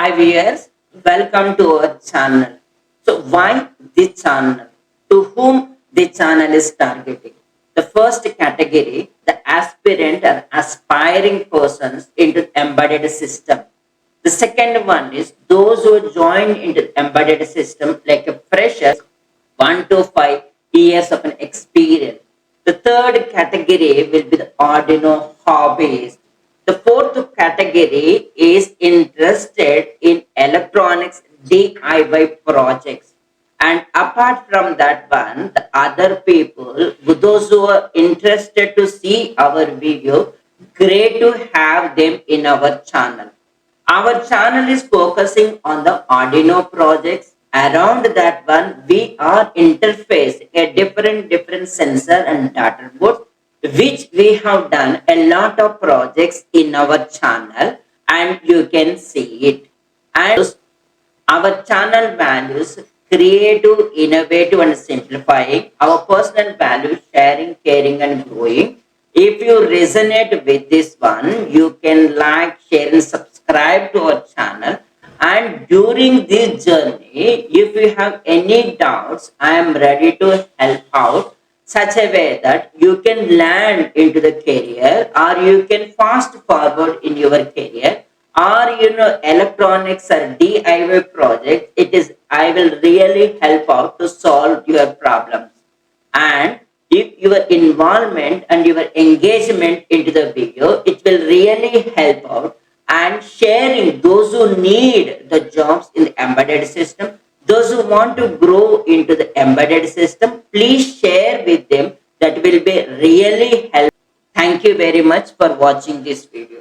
Hi viewers, welcome to our channel. So why this channel? To whom the channel is targeting? The first category, the aspirant or aspiring persons into embedded system. The second one is those who join into embedded system like a freshers, 1 to 5 years of an experience. The third category will be the Arduino hobbies. The fourth category is interested in electronics DIY projects. And apart from that one, the other people, those who are interested to see our video, great to have them in our channel. Our channel is focusing on the Arduino projects. Around that one, we are interfacing a different sensor and data board, which we have done a lot of projects in our channel, and you can see it. And our channel values creative, innovative, and simplifying. Our personal values sharing, caring, and growing. If you resonate with this one, you can like, share, and subscribe to our channel. And during this journey, if you have any doubts, I am ready to help out such a way that you can land into the career or you can fast forward in your career or electronics or DIY project. It is I will really help out to solve your problems. And if your involvement and your engagement into the video, it will really help out. And sharing those who need the jobs in the embedded system, those who want to grow into the embedded system, please share with them. That will be really helpful. Thank you very much for watching this video.